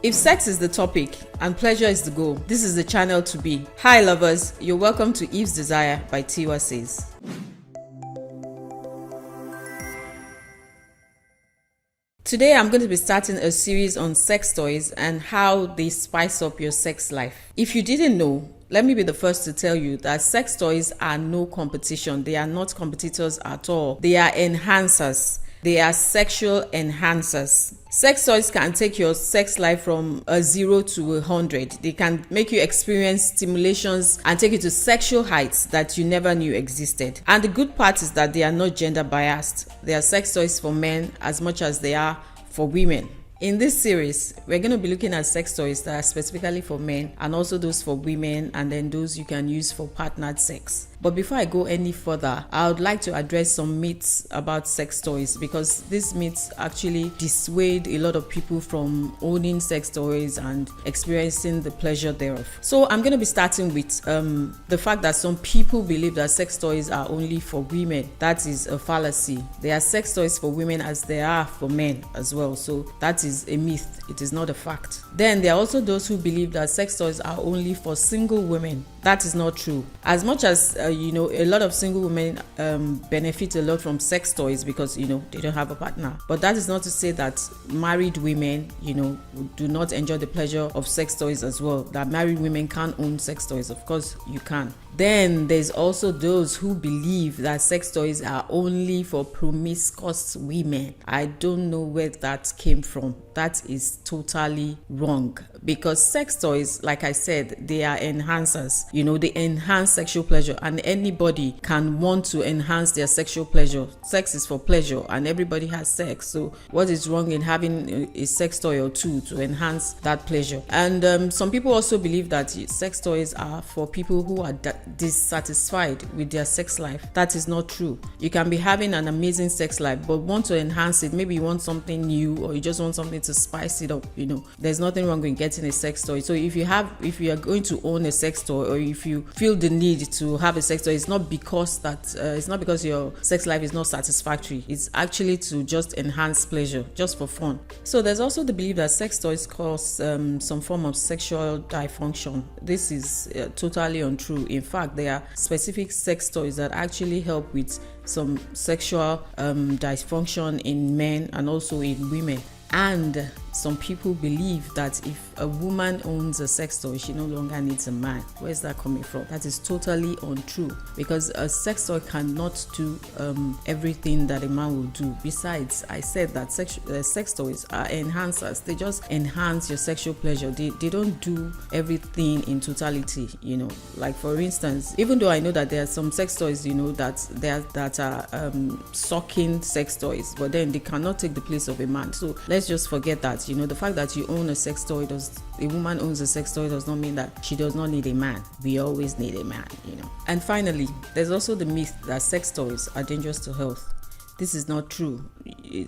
If sex is the topic and pleasure is the goal, this is the channel to be. Hi lovers, you're welcome to Eve's Desire by Tiwa Says. Today I'm going to be starting a series on sex toys and how they spice up your sex life. If you didn't know, let me be the first to tell you that sex toys are no competition. They are not competitors at all. They are enhancers. They are sexual enhancers. Sex toys can take your sex life from a 0 to 100. They can make you experience stimulations and take you to sexual heights that you never knew existed. And the good part is that they are not gender biased. They are sex toys for men as much as they are for women. In this series, we're going to be looking at sex toys that are specifically for men and also those for women, and then those you can use for partnered sex. But before I go any further, I would like to address some myths about sex toys, because these myths actually dissuade a lot of people from owning sex toys and experiencing the pleasure thereof. So I'm going to be starting with the fact that some people believe that sex toys are only for women. That is a fallacy. There are sex toys for women as there are for men as well. So that is a myth. It is not a fact. Then there are also those who believe that sex toys are only for single women. That is not true. As much as a lot of single women benefit a lot from sex toys because they don't have a partner, but that is not to say that married women do not enjoy the pleasure of sex toys as well. That married women can't own sex toys. Of course you can. Then there's also those who believe that sex toys are only for promiscuous women. I don't know where that came from. That is totally wrong, because sex toys, like I said, they are enhancers. They enhance sexual pleasure, and anybody can want to enhance their sexual pleasure. Sex is for pleasure and everybody has sex. So what is wrong in having a sex toy or two to enhance that pleasure? And some people also believe that sex toys are for people who are dissatisfied with their sex life. That is not true. You can be having an amazing sex life but want to enhance it. Maybe you want something new, or you just want something to spice it up. There's nothing wrong with getting a sex toy. So if you are going to own a sex toy, or if you feel the need to have a sex toy, it's not because your sex life is not satisfactory. It's actually to just enhance pleasure, just for fun. So there's also the belief that sex toys cause some form of sexual dysfunction. This is totally untrue. In fact, there are specific sex toys that actually help with some sexual dysfunction in men and also in women. And some people believe that if a woman owns a sex toy, she no longer needs a man. Where's that coming from? That is totally untrue, because a sex toy cannot do everything that a man will do. Besides, I said that sex toys are enhancers. They just enhance your sexual pleasure. They don't do everything in totality. Like for instance, even though I know that there are some sex toys, that are sucking sex toys, but then they cannot take the place of a man. So let's just forget that. The fact that you own a sex toy, a woman owns a sex toy, does not mean that she does not need a man. We always need a man, And finally, there's also the myth that sex toys are dangerous to health. This is not true.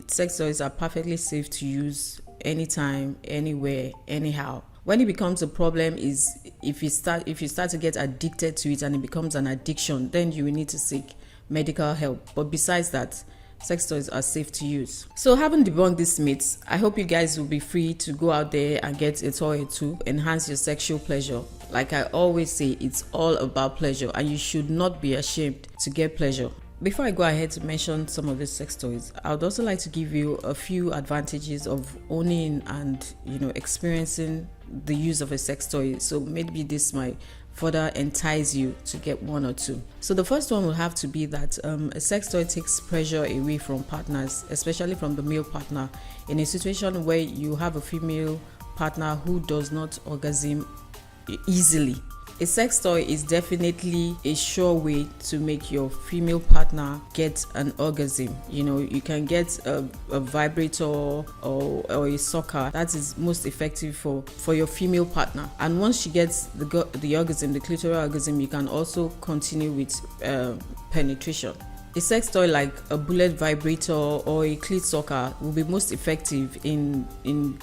Sex toys are perfectly safe to use anytime, anywhere, anyhow. When it becomes a problem is if you start to get addicted to it and it becomes an addiction, then you will need to seek medical help. But besides that, sex toys are safe to use. So having debunked these myths, I hope you guys will be free to go out there and get a toy or two, enhance your sexual pleasure. Like I always say, it's all about pleasure, and you should not be ashamed to get pleasure. Before I go ahead to mention some of these sex toys, I would also like to give you a few advantages of owning and experiencing the use of a sex toy. So maybe this might further entice you to get one or two. So the first one will have to be that a sex toy takes pressure away from partners, especially from the male partner. In a situation where you have a female partner who does not orgasm easily, a sex toy is definitely a sure way to make your female partner get an orgasm. You can get a vibrator or a sucker that is most effective for your female partner. And once she gets the orgasm, the clitoral orgasm, you can also continue with penetration. A sex toy like a bullet vibrator or a clit sucker will be most effective in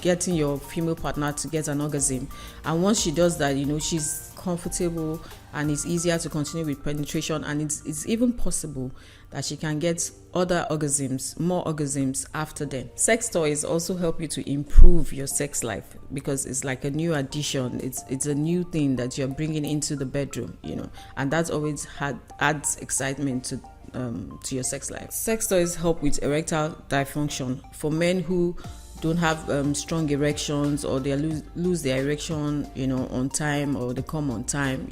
getting your female partner to get an orgasm. And once she does that, she's comfortable and it's easier to continue with penetration, and it's even possible that she can get other orgasms, more orgasms after then. Sex toys also help you to improve your sex life because it's like a new addition. It's a new thing that you're bringing into the bedroom, and that's always adds excitement to your sex life. Sex toys help with erectile dysfunction for men who don't have strong erections, or they lose their erection on time, or they come on time.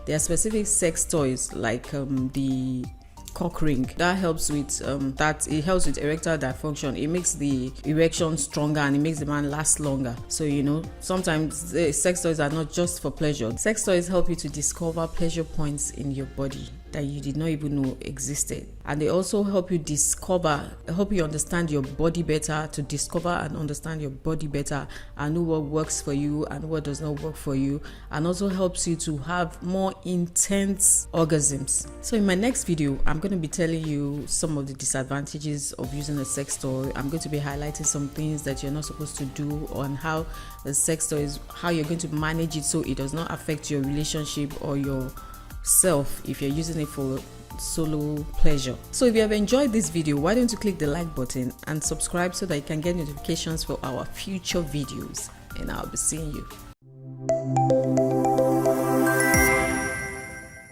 There are specific sex toys like the cock ring that helps with it helps with erectile dysfunction. It makes the erection stronger and it makes the man last longer. So sometimes sex toys are not just for pleasure. Sex toys help you to discover pleasure points in your body that you did not even know existed, and they also help you understand your body better, to discover and understand your body better and know what works for you and what does not work for you, and also helps you to have more intense orgasms. So in my next video, I'm going to be telling you some of the disadvantages of using a sex toy. I'm going to be highlighting some things that you're not supposed to do, on how the sex toy how you're going to manage it so it does not affect your relationship or your self if you're using it for solo pleasure. So if you have enjoyed this video, why don't you click the like button and subscribe so that you can get notifications for our future videos, and I'll be seeing you.